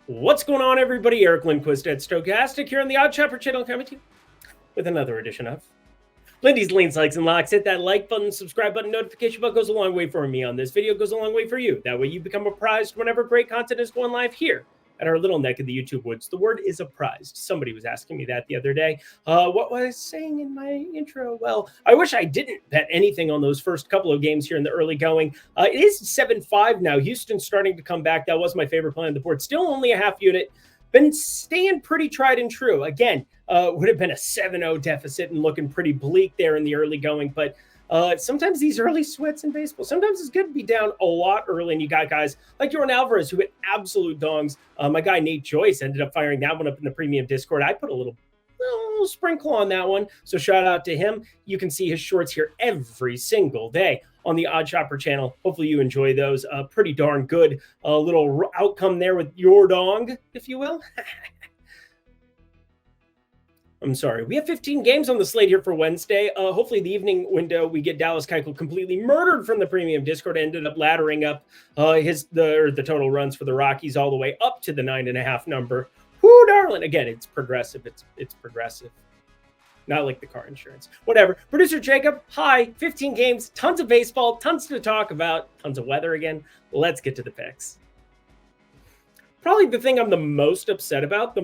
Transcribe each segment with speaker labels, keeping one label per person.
Speaker 1: What's going on, everybody? Eric Lindquist at Stochastic here on the Odd Shopper channel, coming to you with another edition of Lindy's Leans, Likes, and Locks. Hit that like button, subscribe button, notification bell goes a long way for me on this video, goes a long way for you. That way you become apprised whenever great content is going live here at our little neck of the YouTube woods. The word is apprised. Somebody was asking me that the other day. What was I saying in my intro? Well, I wish I didn't bet anything on those first couple of games here in the early going. It is 7-5 now. Houston's starting to come back. That was my favorite play on the board. Still only a half unit. Been staying pretty tried and true. Again, would have been a 7-0 deficit and looking pretty bleak there in the early going. But sometimes these early sweats in baseball, sometimes it's good to be down a lot early. And you got guys like Jordan Alvarez who hit absolute dongs. My guy Nate Joyce ended up firing that one up in the premium Discord. I put a little sprinkle on that one. So shout out to him. You can see his shorts here every single day on the Odd Shopper channel. Hopefully you enjoy those. Pretty darn good little outcome there with your dong, if you will. I'm sorry. We have 15 games on the slate here for Wednesday. Hopefully the evening window, we get Dallas Keuchel completely murdered from the premium Discord. Ended up laddering up the total runs for the Rockies all the way up to the 9.5 number. Whoo, darling. Again, it's progressive. It's progressive. Not like the car insurance. Whatever. Producer Jacob, hi. 15 games, tons of baseball, tons to talk about, tons of weather again. Let's get to the picks. Probably the thing I'm the most upset about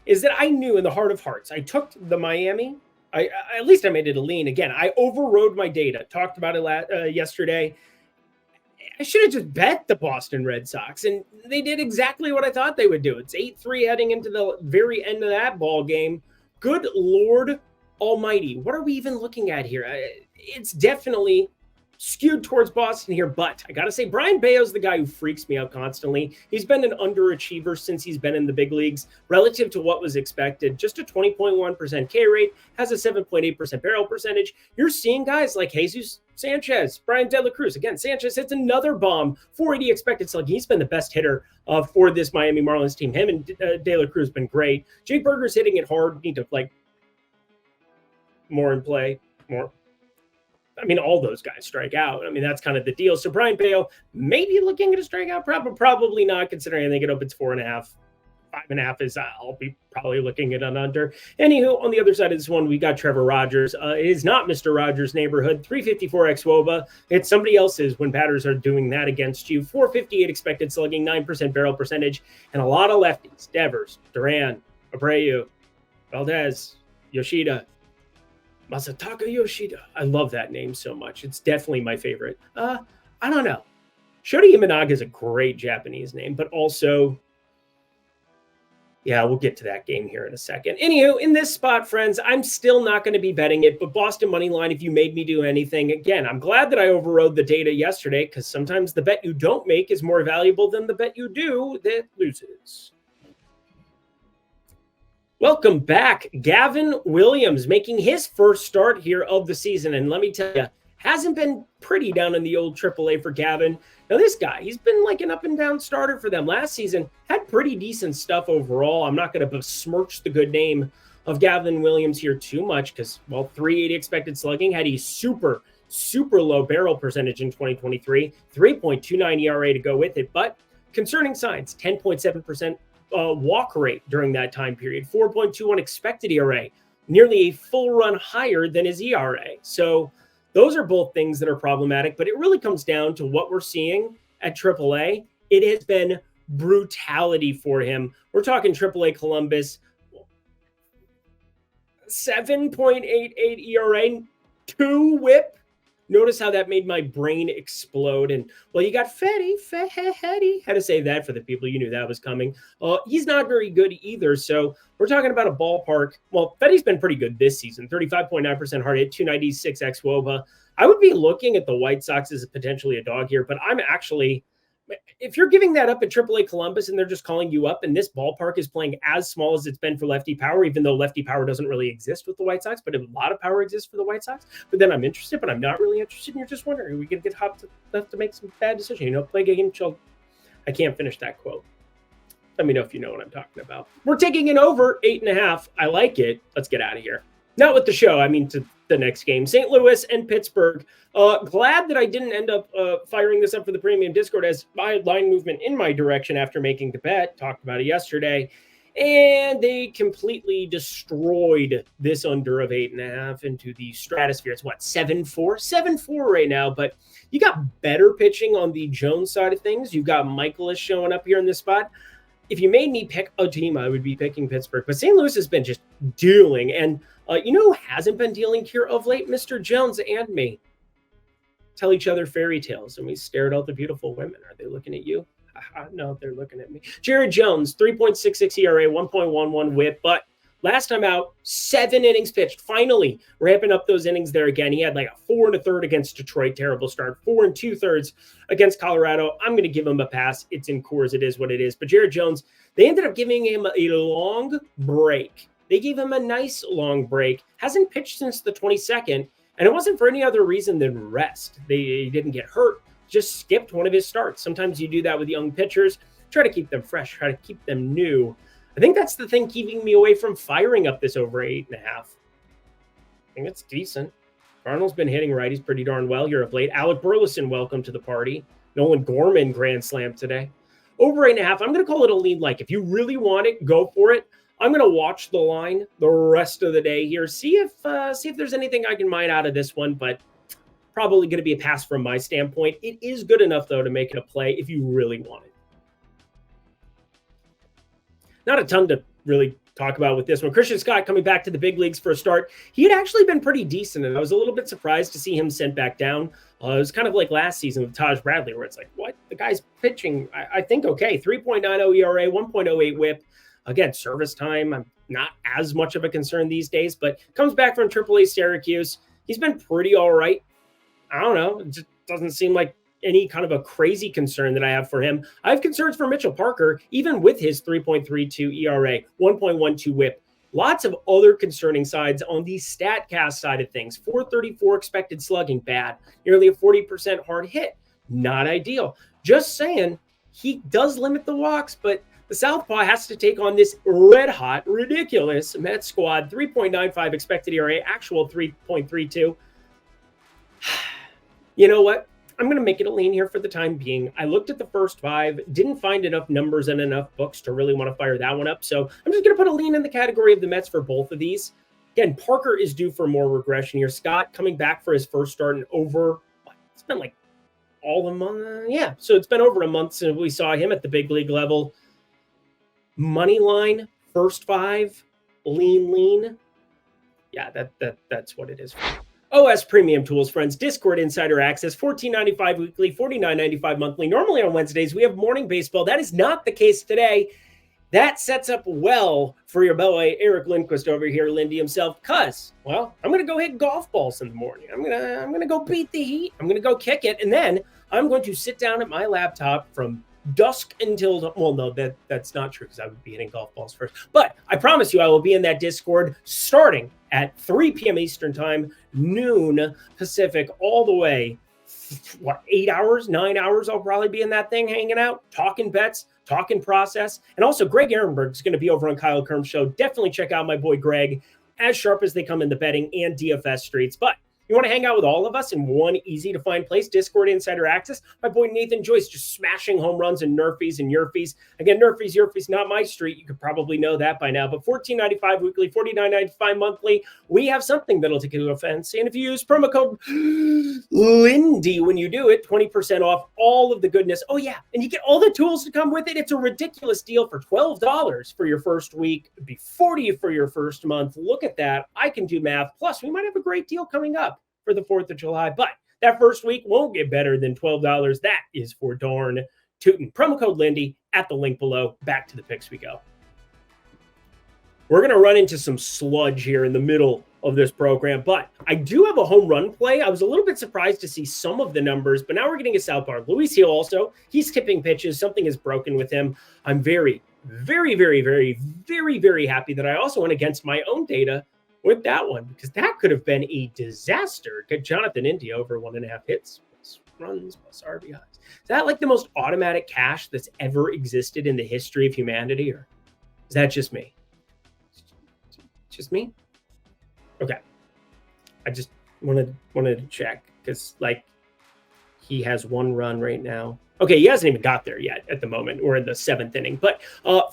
Speaker 1: is that I knew in the heart of hearts, I took the Miami. At least I made it a lean. Again, I overrode my data. Talked about it yesterday. I should have just bet the Boston Red Sox, and they did exactly what I thought they would do. It's 8-3 heading into the very end of that ball game. Good Lord Almighty. What are we even looking at here? It's definitely skewed towards Boston here, but I got to say, Brian Bayo's the guy who freaks me out constantly. He's been an underachiever since he's been in the big leagues relative to what was expected. Just a 20.1% K rate, has a 7.8% barrel percentage. You're seeing guys like Jesus Sanchez, Brian De La Cruz. Again, Sanchez hits another bomb, 480 expected slugging. He's been the best hitter for this Miami Marlins team. Him and De La Cruz been great. Jake Berger's hitting it hard. Need to more in play, more. I mean, all those guys strike out. I mean, that's kind of the deal. So Brian Bayo maybe looking at a strikeout, probably not, considering I think it opens 4.5. 5.5 is I'll be probably looking at an under. Anywho, on the other side of this one, we got Trevor Rogers. It is not Mr. Rogers' neighborhood. 354 xWOBA. It's somebody else's when batters are doing that against you. 458 expected slugging, 9% barrel percentage, and a lot of lefties. Devers, Duran, Abreu, Valdez, Yoshida. Masataka Yoshida. I love that name so much. It's definitely my favorite. I don't know. Shota Imanaga is a great Japanese name, but also, yeah, we'll get to that game here in a second. Anywho, in this spot, friends, I'm still not going to be betting it, but Boston money line, if you made me do anything, again, I'm glad that I overrode the data yesterday, because sometimes the bet you don't make is more valuable than the bet you do that loses. Welcome back. Gavin Williams making his first start here of the season. And let me tell you, hasn't been pretty down in the old AAA for Gavin. Now, this guy, he's been like an up and down starter for them. Last season, had pretty decent stuff overall. I'm not going to besmirch the good name of Gavin Williams here too much because, well, 380 expected slugging, had a super low barrel percentage in 2023, 3.29 ERA to go with it. But concerning signs, 10.7% walk rate during that time period, 4.21 expected ERA, nearly a full run higher than his ERA. So those are both things that are problematic, but it really comes down to what we're seeing at AAA. It has been brutality for him. We're talking AAA Columbus, 7.88 ERA, 2 whip. Notice how that made my brain explode. And, well, you got Fetty. Had to save that for the people. You knew that was coming. He's not very good either. So we're talking about a ballpark. Well, Fetty's been pretty good this season. 35.9% hard hit, 296 xWOBA. I would be looking at the White Sox as potentially a dog here, but I'm actually, if you're giving that up at AAA Columbus and they're just calling you up and this ballpark is playing as small as it's been for lefty power, even though lefty power doesn't really exist with the White Sox, but a lot of power exists for the White Sox. But then I'm interested, but I'm not really interested. And you're just wondering, are we going to get hopped enough to make some bad decisions? Play a game, chill. I can't finish that quote. Let me know if you know what I'm talking about. We're taking an over 8.5. I like it. Let's get out of here. Not with the show. I mean, to the next game. St. Louis and Pittsburgh. Glad that I didn't end up firing this up for the premium Discord, as my line movement in my direction after making the bet. Talked about it yesterday. And they completely destroyed this under of 8.5 into the stratosphere. It's what, 7-4? 7-4 right now, but you got better pitching on the Jones side of things. You've got Michaelis showing up here in this spot. If you made me pick a team, I would be picking Pittsburgh. But St. Louis has been just dealing. And you know who hasn't been dealing here of late? Mr. Jones and me. Tell each other fairy tales, and we stare at all the beautiful women. Are they looking at you? No, they're looking at me. Jared Jones, 3.66 ERA, 1.11 whip. But last time out, 7 innings pitched. Finally, ramping up those innings there again. He had like a 4 1/3 against Detroit. Terrible start. 4 2/3 against Colorado. I'm going to give him a pass. It's in Coors. It is what it is. But Jared Jones, they ended up giving him a long break. They gave him a nice long break. Hasn't pitched since the 22nd. And it wasn't for any other reason than rest. They didn't get hurt. Just skipped one of his starts. Sometimes you do that with young pitchers. Try to keep them fresh. Try to keep them new. I think that's the thing keeping me away from firing up this over 8.5. I think it's decent. Cardinals been hitting righties pretty darn well here of late. Alec Burleson, welcome to the party. Nolan Gorman, grand slam today. Over 8.5, I'm going to call it a lean like. If you really want it, go for it. I'm going to watch the line the rest of the day here. See if there's anything I can mine out of this one, but probably going to be a pass from my standpoint. It is good enough, though, to make it a play if you really want it. Not a ton to really talk about with this one. Christian Scott coming back to the big leagues for a start. He had actually been pretty decent, and I was a little bit surprised to see him sent back down. It was kind of like last season with Taj Bradley, where it's like, what? The guy's pitching, I think, okay. 3.90 ERA, 1.08 whip. Again, service time, I'm not as much of a concern these days, but comes back from AAA Syracuse. He's been pretty all right. I don't know. It just doesn't seem like any kind of a crazy concern that I have for him. I have concerns for Mitchell Parker, even with his 3.32 ERA, 1.12 whip. Lots of other concerning sides on the StatCast side of things. 434 expected slugging, bad. Nearly a 40% hard hit, not ideal. Just saying, he does limit the walks, but the Southpaw has to take on this red-hot, ridiculous Mets squad. 3.95 expected ERA, actual 3.32. You know what? I'm going to make it a lean here for the time being. I looked at the first 5, didn't find enough numbers and enough books to really want to fire that one up. So I'm just going to put a lean in the category of the Mets for both of these. Again, Parker is due for more regression here. Scott coming back for his first start in over, it's been like all a month. Yeah, so it's been over a month since we saw him at the big league level. Money line, first 5, lean. Yeah, that's what it is. OS Premium Tools, friends, Discord Insider Access, $14.95 weekly, $49.95 monthly. Normally on Wednesdays, we have morning baseball. That is not the case today. That sets up well for your boy, Eric Lindquist over here, Lindy himself, because, well, I'm going to go hit golf balls in the morning. I'm gonna go beat the heat. I'm going to go kick it, and then I'm going to sit down at my laptop from dusk until, well, no, that's not true because I would be hitting golf balls first. But I promise you I will be in that Discord starting at 3 p.m. Eastern time, noon Pacific, all the way, 8 hours, 9 hours, I'll probably be in that thing hanging out, talking bets, talking process. And also Greg Ehrenberg is going to be over on Kyle Kerm's show. Definitely check out my boy Greg, as sharp as they come in the betting and DFS streets. But you want to hang out with all of us in one easy-to-find place, Discord Insider Access? My boy Nathan Joyce just smashing home runs and nerfies and yerfies. Again, nerfies, yerfies, not my street. You could probably know that by now. But $14.95 weekly, $49.95 monthly. We have something that'll take you to offense. And if you use promo code Lindy when you do it, 20% off all of the goodness. Oh, yeah, and you get all the tools to come with it. It's a ridiculous deal for $12 for your first week. It'd be $40 for your first month. Look at that. I can do math. Plus, we might have a great deal coming up for the 4th of July, but that first week won't get better than $12. That is for darn tootin'. Promo code Lindy at the link below. Back to the picks we go. We're going to run into some sludge here in the middle of this program, but I do have a home run play. I was a little bit surprised to see some of the numbers, but now we're getting a southpaw. Luis Hill also, he's tipping pitches. Something is broken with him. I'm very, very, very, very, very, very happy that I also went against my own data with that one, because that could have been a disaster. Get Jonathan India over 1.5 hits, plus runs, plus RBIs. Is that like the most automatic cash that's ever existed in the history of humanity, or is that just me? Just me? Okay. I just wanted to check because like he has 1 run right now. Okay, he hasn't even got there yet at the moment. We're in the 7th inning. But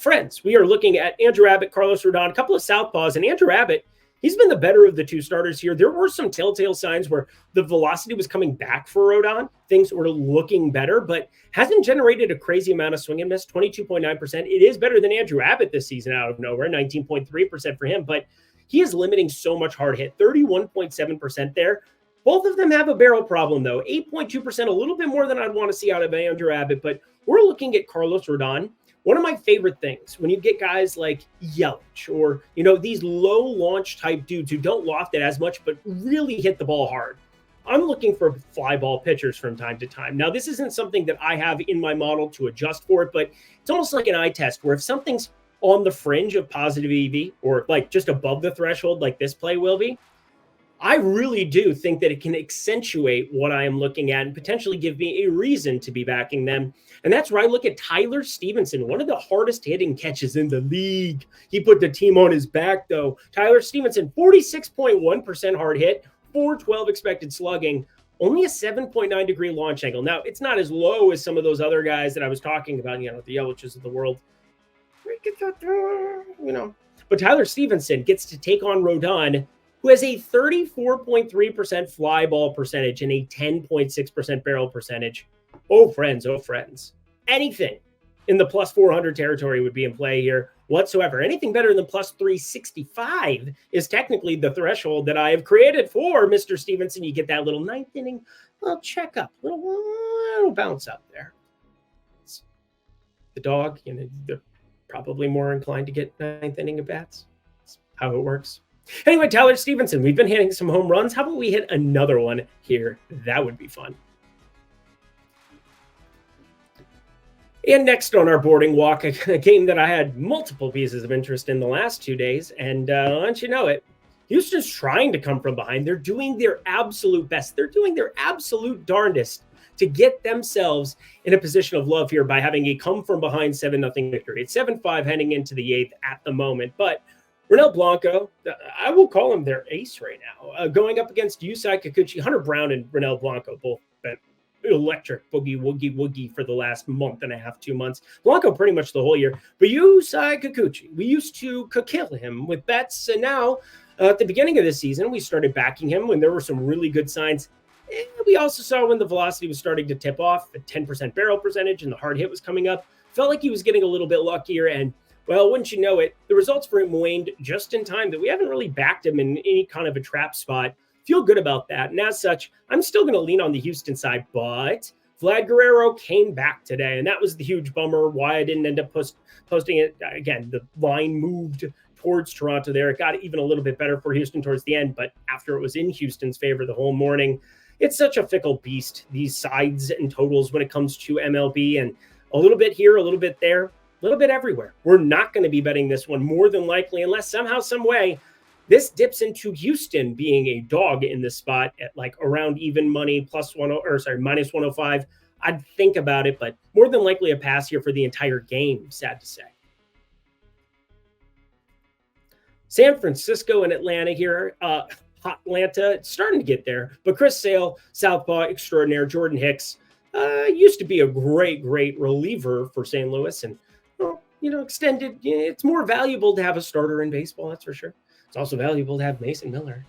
Speaker 1: friends, we are looking at Andrew Abbott, Carlos Rodon, a couple of southpaws, and Andrew Abbott, he's been the better of the 2 starters here. There were some telltale signs where the velocity was coming back for Rodon. Things were looking better, but hasn't generated a crazy amount of swing and miss, 22.9%. It is better than Andrew Abbott this season out of nowhere, 19.3% for him, but he is limiting so much hard hit, 31.7% there. Both of them have a barrel problem, though. 8.2%, a little bit more than I'd want to see out of Andrew Abbott, but we're looking at Carlos Rodon. One of my favorite things when you get guys like Yelich or, these low launch type dudes who don't loft it as much, but really hit the ball hard. I'm looking for fly ball pitchers from time to time. Now, this isn't something that I have in my model to adjust for it, but it's almost like an eye test where if something's on the fringe of positive EV or like just above the threshold, like this play will be, I really do think that it can accentuate what I am looking at and potentially give me a reason to be backing them. And that's where I look at Tyler Stevenson, one of the hardest hitting catches in the league. He put the team on his back, though. Tyler Stevenson, 46.1% hard hit, 412 expected slugging, only a 7.9 degree launch angle. Now, it's not as low as some of those other guys that I was talking about, the Yelich's of the world. But Tyler Stevenson gets to take on Rodon, who has a 34.3% fly ball percentage and a 10.6% barrel percentage. Oh, friends. Anything in the plus 400 territory would be in play here whatsoever. Anything better than plus 365 is technically the threshold that I have created for Mr. Stevenson. You get that little 9th inning, little checkup, little bounce up there. The dog, they're probably more inclined to get 9th inning at bats. That's how it works. Anyway, Tyler Stevenson, we've been hitting some home runs. How about we hit another one here? That would be fun. And next on our boarding walk, a game that I had multiple pieces of interest in the last 2 days. And why don't you know it, Houston's trying to come from behind. They're doing their absolute best. They're doing their absolute darndest to get themselves in a position of love here by having a come from behind 7-0 victory. It's 7-5 heading into the 8th at the moment. But Ronel Blanco, I will call him their ace right now, going up against Yusei Kikuchi. Hunter Brown and Ronel Blanco both been electric boogie for the last month and a half, 2 months. Blanco pretty much the whole year. But Yusei Kikuchi, we used to kill him with bets, and now at the beginning of the season, we started backing him when there were some really good signs. And we also saw when the velocity was starting to tip off, a 10% barrel percentage, and the hard hit was coming up. Felt like he was getting a little bit luckier, and well, wouldn't you know it, the results for him waned just in time that we haven't really backed him in any kind of a trap spot. Feel good about that. And as such, I'm still going to lean on the Houston side, but Vlad Guerrero came back today, and that was the huge bummer why I didn't end up posting it. Again, the line moved towards Toronto there. It got even a little bit better for Houston towards the end, but after it was in Houston's favor the whole morning, it's such a fickle beast, these sides and totals when it comes to MLB, and a little bit here, a little bit there, a little bit everywhere. We're not going to be betting this one more than likely, unless somehow, some way, this dips into Houston being a dog in this spot at like around even money, minus 105. I'd think about it, but more than likely a pass here for the entire game, sad to say. San Francisco and Atlanta here. Atlanta, it's starting to get there. But Chris Sale, southpaw extraordinaire, Jordan Hicks, used to be a great reliever for St. Louis. And, extended. It's more valuable to have a starter in baseball, that's for sure. It's also valuable to have Mason Miller.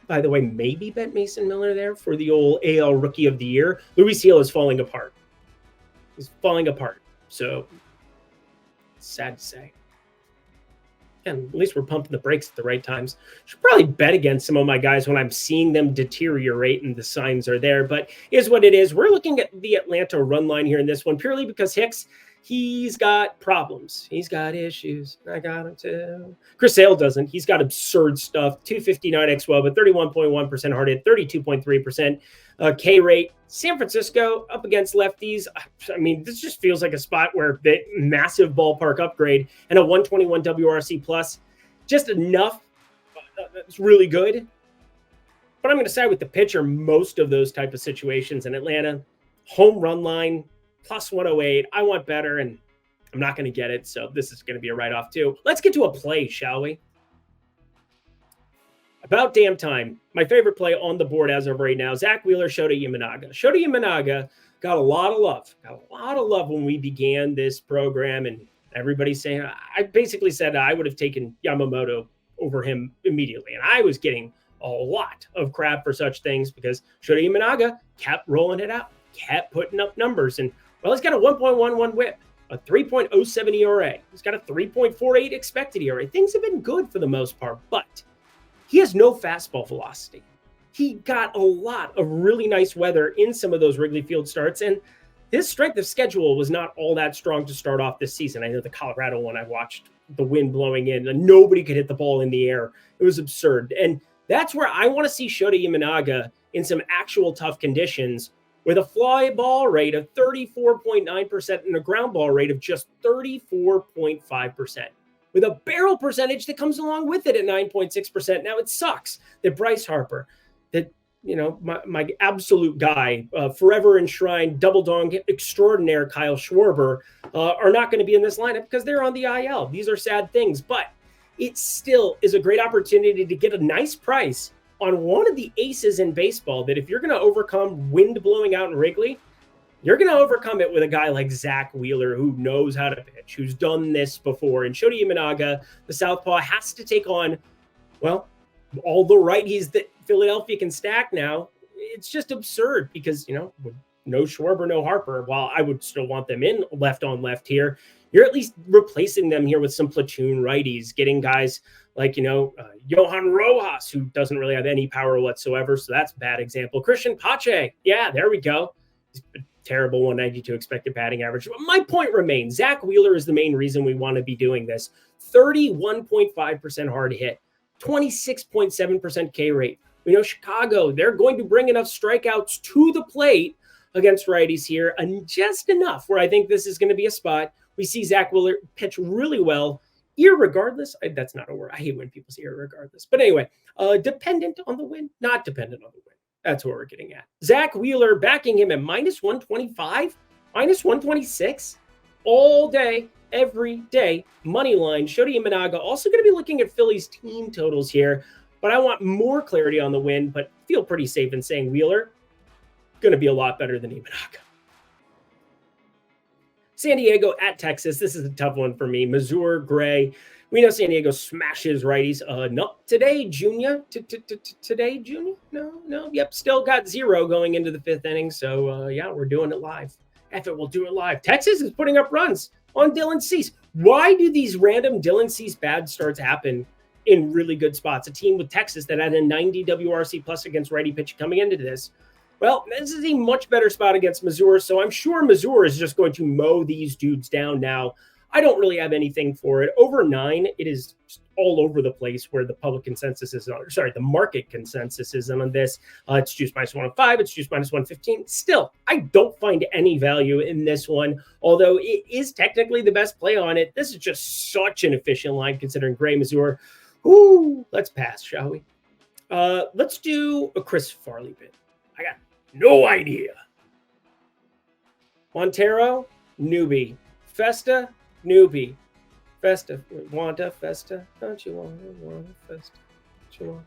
Speaker 1: By the way, maybe bet Mason Miller there for the old AL Rookie of the Year. Luis Gil is falling apart. He's falling apart. So, sad to say. And at least we're pumping the brakes at the right times. Should probably bet against some of my guys when I'm seeing them deteriorate and the signs are there. But here's what it is. We're looking at the Atlanta run line here in this one purely because Hicks, he's got problems. He's got issues. I got him too. Chris Sale doesn't. He's got absurd stuff. 259 XWOB, but 31.1% hard hit, 32.3% K rate. San Francisco up against lefties. I mean, this just feels like a spot where the massive ballpark upgrade and a 121 WRC plus, just enough. It's really good. But I'm going to side with the pitcher most of those type of situations in Atlanta. Home run line, plus 108. I want better, and I'm not going to get it. So this is going to be a write-off too. Let's get to a play, shall we? About damn time. My favorite play on the board as of right now, Zach Wheeler, Shota Imanaga. Shota Imanaga got a lot of love. Got a lot of love when we began this program, and everybody's saying, I basically said I would have taken Yamamoto over him immediately. And I was getting a lot of crap for such things because Shota Imanaga kept rolling it out, kept putting up numbers. And, well, he's got a 1.11 whip, a 3.07 ERA. He's got a 3.48 expected ERA. Things have been good for the most part, but he has no fastball velocity. He got a lot of really nice weather in some of those Wrigley Field starts, and his strength of schedule was not all that strong to start off this season. I know the Colorado one, I watched the wind blowing in, and nobody could hit the ball in the air. It was absurd. And that's where I want to see Shota Imanaga in some actual tough conditions with a fly ball rate of 34.9% and a ground ball rate of just 34.5%. With a barrel percentage that comes along with it at 9.6%. Now, it sucks that Bryce Harper, that, my absolute guy, forever enshrined double dong extraordinaire Kyle Schwarber, are not going to be in this lineup because they're on the IL. These are sad things, but it still is a great opportunity to get a nice price on one of the aces in baseball that if you're going to overcome wind blowing out in Wrigley, you're going to overcome it with a guy like Zach Wheeler who knows how to pitch, who's done this before. And Shota Imanaga, the southpaw, has to take on, well, all the righties that Philadelphia can stack now. It's just absurd because, with no Schwarber, no Harper, while I would still want them in left on left here, you're at least replacing them here with some platoon righties, getting guys like, Johan Rojas, who doesn't really have any power whatsoever. So that's a bad example. Christian Pache. Yeah, there we go. He's terrible 192 expected batting average. But my point remains, Zach Wheeler is the main reason we want to be doing this. 31.5% hard hit, 26.7% K rate. We know Chicago, they're going to bring enough strikeouts to the plate against righties here, and just enough where I think this is going to be a spot. We see Zach Wheeler pitch really well, irregardless. That's not a word. I hate when people say irregardless. But anyway, dependent on the win, not dependent on the win. That's what we're getting at. Zach Wheeler backing him at minus 125, minus 126 all day, every day. Money line. Shota Imanaga also going to be looking at Phillies team totals here, but I want more clarity on the win, but feel pretty safe in saying Wheeler going to be a lot better than Imanaga. San Diego at Texas. This is a tough one for me. Mazur, Gray. We know San Diego smashes righties. No, today, Junior. Today, Junior? No. Yep, still got 0 going into the 5th inning. So, yeah, we're doing it live. We'll do it live. Texas is putting up runs on Dylan Cease. Why do these random Dylan Cease bad starts happen in really good spots? A team with Texas that had a 90 WRC plus against righty pitch coming into this. Well, this is a much better spot against Mazur, so I'm sure Mazur is just going to mow these dudes down now. I don't really have anything for it. Over 9, it is all over the place where the public consensus is on. Sorry, the market consensus is on this. It's juice minus 105. It's juice minus 115. Still, I don't find any value in this one, although it is technically the best play on it. This is just such an efficient line considering Gray, Mazur. Ooh, let's pass, shall we? Let's do a Chris Farley bit. I got no idea. Montero, newbie. Festa, newbie. Festa, want a Festa? Don't you want a Festa? Don't you want?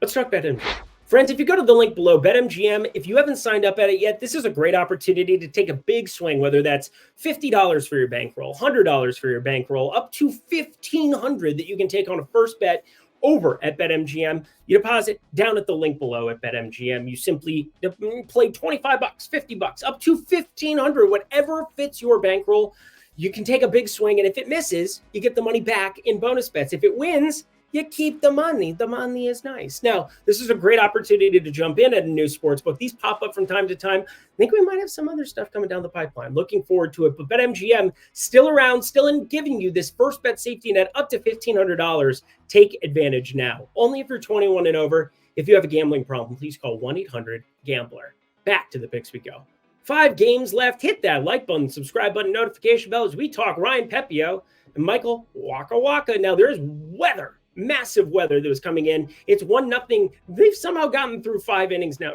Speaker 1: Let's talk BetMGM. Friends, if you go to the link below, BetMGM, if you haven't signed up at it yet, this is a great opportunity to take a big swing, whether that's $50 for your bankroll, $100 for your bankroll, up to $1,500 that you can take on a first bet over at BetMGM. You deposit down at the link below at BetMGM. You simply play $25, $50, up to $1,500, whatever fits your bankroll. You can take a big swing, and if it misses, you get the money back in bonus bets. If it wins, you keep the money. The money is nice. Now, this is a great opportunity to jump in at a new sportsbook. These pop up from time to time. I think we might have some other stuff coming down the pipeline. Looking forward to it. But BetMGM still around, still in giving you this first bet safety net up to $1,500. Take advantage now. Only if you're 21 and over. If you have a gambling problem, please call 1-800-GAMBLER. Back to the picks we go. 5 games left. Hit that like button, subscribe button, notification bell as we talk Ryan Pepio and Michael Waka Waka. Now, there's weather. Massive weather that was coming in. It's 1-0. They've somehow gotten through 5 innings now,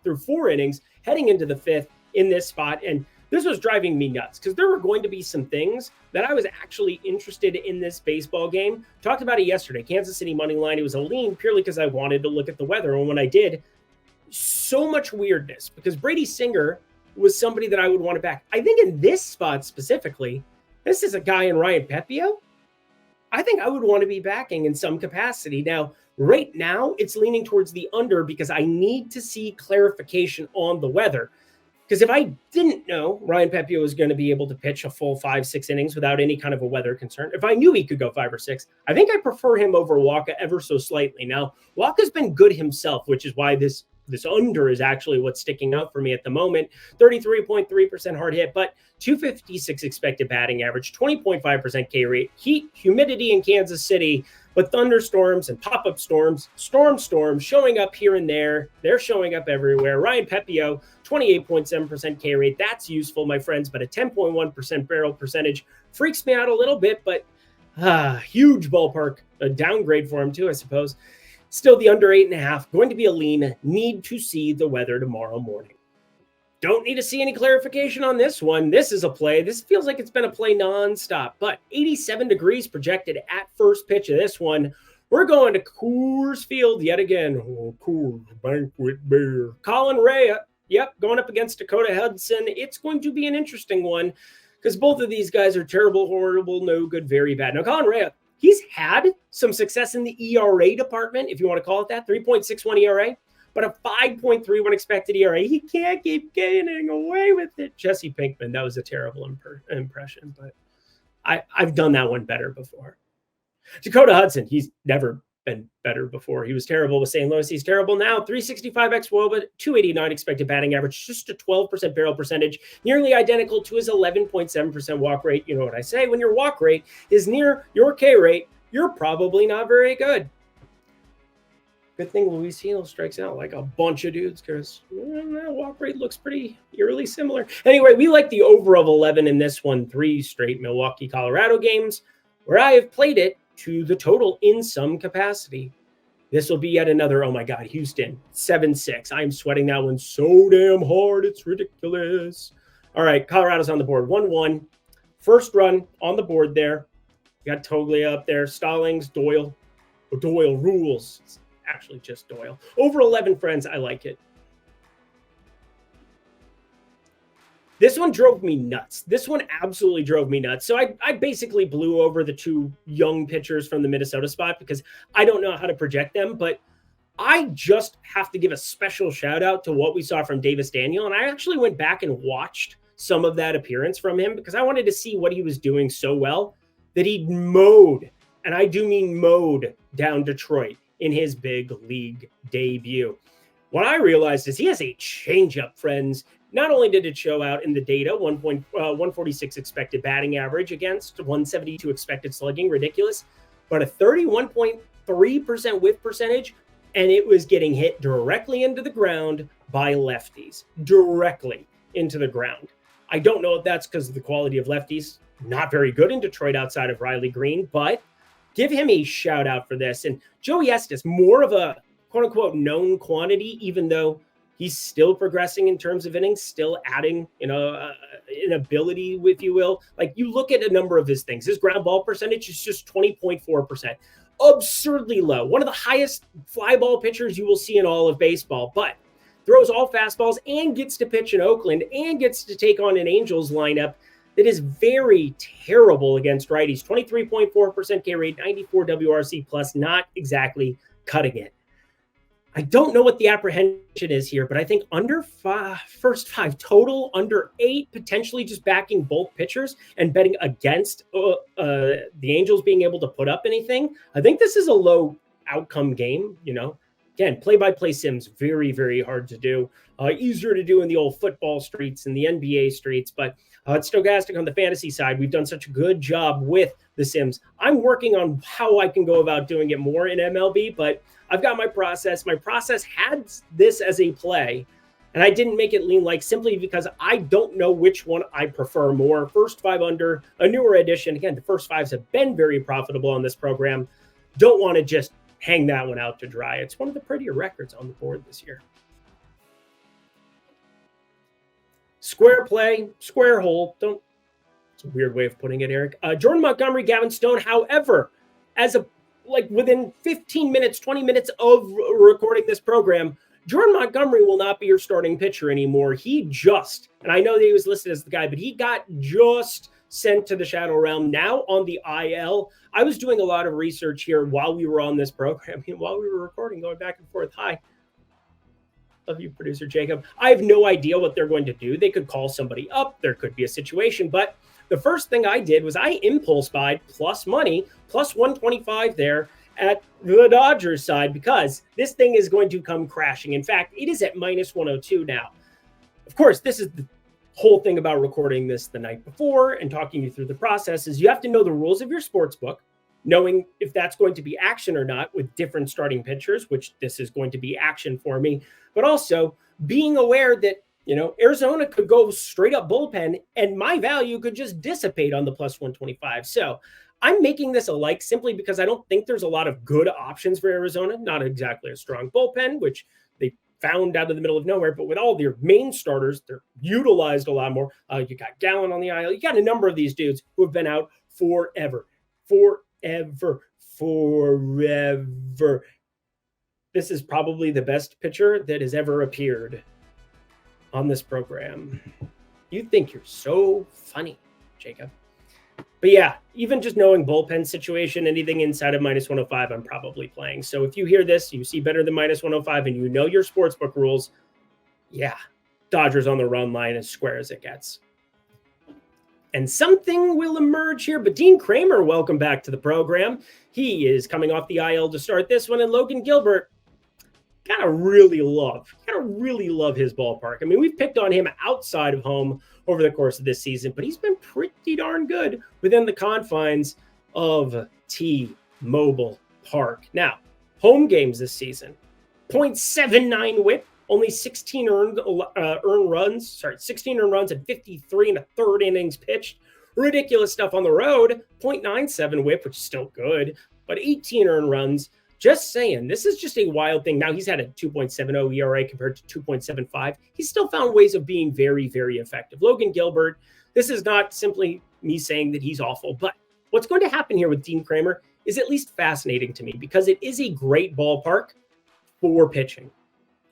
Speaker 1: through 4 innings, heading into the 5th in this spot. And This was driving me nuts because there were going to be some things that I was actually interested in this baseball game. Talked about it yesterday. Kansas City money line. It was a lean purely because I wanted to look at the weather. And when I did, so much weirdness because Brady Singer was somebody that I would want to back. I think in this spot specifically, this is a guy in Ryan Pepiot. I think I would want to be backing in some capacity. Now, right now, it's leaning towards the under because I need to see clarification on the weather. Because if I didn't know Ryan Pepiot was going to be able to pitch a full 5-6 innings without any kind of a weather concern, if I knew he could go 5 or 6, I think I prefer him over Waka ever so slightly. Now, Waka's been good himself, which is why this under is actually what's sticking out for me at the moment. 33.3% hard hit, but 256 expected batting average, 20.5% K rate, heat, humidity in Kansas City, but thunderstorms and pop-up storms showing up here and there. They're showing up everywhere. Ryan Pepiot, 28.7% K rate. That's useful, my friends, but a 10.1% barrel percentage freaks me out a little bit, but huge ballpark, a downgrade for him too, I suppose. Still the under 8.5, going to be a lean. Need to see the weather tomorrow morning. Don't need to see any clarification on this one. This is a play. This feels like it's been a play nonstop, but 87 degrees projected at first pitch of this one. We're going to Coors Field yet again. Oh, Coors Banquet Beer. Colin Rea, going up against Dakota Hudson. It's going to be an interesting one because both of these guys are terrible, horrible, no good, very bad. Now, Colin Rea, he's had some success in the ERA department, if you want to call it that, 3.61 ERA. But a 5.31 expected ERA. He can't keep getting away with it. Jesse Pinkman, that was a terrible impression, but I've done that one better before. Dakota Hudson, he's never been better before. He was terrible with St. Louis. He's terrible now. 365 xWOBA, 289 expected batting average, just a 12% barrel percentage, nearly identical to his 11.7% walk rate. You know what I say? When your walk rate is near your K rate, you're probably not very good. Good thing Luis Gil strikes out like a bunch of dudes because that walk rate looks pretty eerily similar. Anyway, we like the over of 11 in this one. 3 straight Milwaukee, Colorado games where I have played it to the total in some capacity. This will be yet another, oh my God, Houston, 7-6. I'm sweating that one so damn hard. It's ridiculous. All right, Colorado's on the board. 1-1. First run on the board there. You got Toglia up there. Stallings, Doyle. Doyle rules. It's actually just Doyle. Over 11, friends. I like it. This one drove me nuts. This one absolutely drove me nuts. So I basically blew over the 2 young pitchers from the Minnesota spot because I don't know how to project them, but I just have to give a special shout out to what we saw from Davis Daniel. And I actually went back and watched some of that appearance from him because I wanted to see what he was doing so well that he mowed, and I do mean mowed, down Detroit in his big league debut. What I realized is he has a changeup, friends. Not only did it show out in the data, 146 expected batting average against 172 expected slugging, ridiculous, but a 31.3% whiff percentage, and it was getting hit directly into the ground by lefties, directly into the ground. I don't know if that's because of the quality of lefties. Not very good in Detroit outside of Riley Green, but give him a shout out for this. And Joey Estes, more of a quote unquote known quantity, even though he's still progressing in terms of innings, still adding, an ability, if you will. Like you look at a number of his things, his ground ball percentage is just 20.4%, absurdly low. One of the highest fly ball pitchers you will see in all of baseball, but throws all fastballs and gets to pitch in Oakland and gets to take on an Angels lineup that is very terrible against righties. 23.4% K rate, 94 WRC plus, not exactly cutting it. I don't know what the apprehension is here, but I think under first 5 total, under 8, potentially just backing both pitchers and betting against the Angels being able to put up anything. I think this is a low outcome game, Again, play-by-play sims, very, very hard to do. Easier to do in the old football streets and the NBA streets, but it's stochastic on the fantasy side. We've done such a good job with the sims. I'm working on how I can go about doing it more in MLB, but I've got my process. My process had this as a play, and I didn't make it lean like simply because I don't know which one I prefer more. First 5 under, a newer edition. Again, the first 5s have been very profitable on this program. Don't want to just hang that one out to dry. It's one of the prettier records on the board this year. Square play, square hole. Don't. It's a weird way of putting it, Eric. Jordan Montgomery, Gavin Stone. However, within 15 minutes, 20 minutes of recording this program, Jordan Montgomery will not be your starting pitcher anymore. And I know that he was listed as the guy, but he got just sent to the Shadow Realm, now on the IL. I was doing a lot of research here while we were on this program, while we were recording, going back and forth. Hi. Love you, producer Jacob. I have no idea what they're going to do. They could call somebody up. There could be a situation. But the first thing I did was I impulse buyed plus money, plus 125 there at the Dodgers side, because this thing is going to come crashing. In fact, it is at minus 102 now. Of course, this is the whole thing about recording this the night before and talking you through the process is you have to know the rules of your sports book, knowing if that's going to be action or not with different starting pitchers, which this is going to be action for me, but also being aware that, Arizona could go straight up bullpen and my value could just dissipate on the plus 125. So I'm making this a like simply because I don't think there's a lot of good options for Arizona. Not exactly a strong bullpen, which they found out of the middle of nowhere, but with all their main starters, they're utilized a lot more. You got Gallen on the IL. You got a number of these dudes who have been out forever. This is probably the best pitcher that has ever appeared on this program. You think you're so funny, Jacob. But yeah, even just knowing bullpen situation, anything inside of minus 105, I'm probably playing. So if you hear this, you see better than minus 105, and you know your sportsbook rules, yeah, Dodgers on the run line as square as it gets. And something will emerge here. But Dean Kramer, welcome back to the program. He is coming off the IL to start this one. And Logan Gilbert, gotta really love his ballpark. I mean, we've picked on him outside of home over the course of this season, but he's been pretty darn good within the confines of T-Mobile Park. Now, home games this season, 0.79 whip, only 16 earned runs and 53 and a third innings pitched. Ridiculous stuff on the road, 0.97 whip, which is still good, but 18 earned runs. Just saying, this is just a wild thing. Now, he's had a 2.70 ERA compared to 2.75. He's still found ways of being very, very effective. Logan Gilbert, this is not simply me saying that he's awful, but what's going to happen here with Dean Kramer is at least fascinating to me because it is a great ballpark for pitching.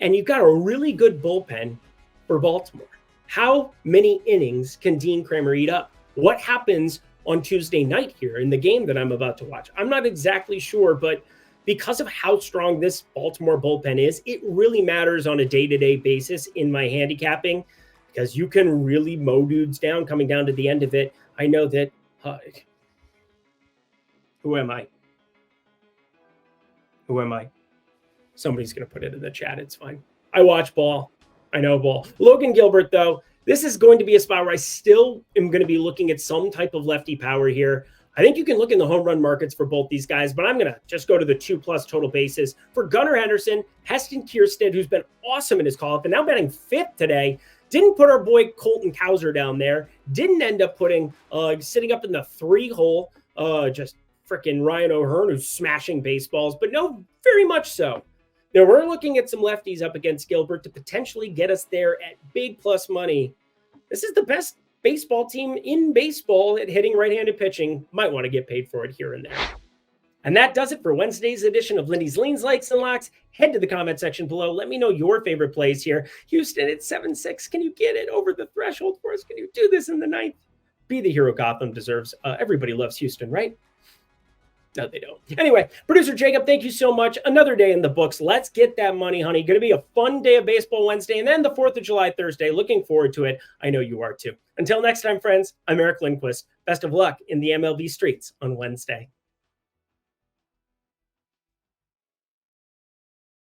Speaker 1: And you've got a really good bullpen for Baltimore. How many innings can Dean Kramer eat up? What happens on Tuesday night here in the game that I'm about to watch? I'm not exactly sure, but because of how strong this Baltimore bullpen is, it really matters on a day-to-day basis in my handicapping because you can really mow dudes down coming down to the end of it. I know that. Who am I? Somebody's going to put it in the chat. It's fine. I watch ball. I know ball. Logan Gilbert, though, this is going to be a spot where I still am going to be looking at some type of lefty power here. I think you can look in the home run markets for both these guys, but I'm going to just go to the 2+ total bases. For Gunnar Henderson, Heston Kjerstad, who's been awesome in his call-up and now batting 5th today, didn't put our boy Colton Cowser down there, didn't end up putting, sitting up in the 3 hole, just freaking Ryan O'Hearn, who's smashing baseballs, but no, very much so. Now, we're looking at some lefties up against Gilbert to potentially get us there at big plus money. This is the best baseball team in baseball at hitting right-handed pitching. Might want to get paid for it here and there. And that does it for Wednesday's edition of Lindy's Leans, Likes, and Locks. Head to the comment section below. Let me know your favorite plays here. Houston at 7-6. Can you get it over the threshold for us? Can you do this in the 9th? Be the hero Gotham deserves. Everybody loves Houston, right? No, they don't. Anyway, producer Jacob, thank you so much. Another day in the books. Let's get that money, honey. Going to be a fun day of baseball Wednesday and then the 4th of July Thursday. Looking forward to it. I know you are too. Until next time, friends, I'm Eric Lindquist. Best of luck in the MLB streets on Wednesday.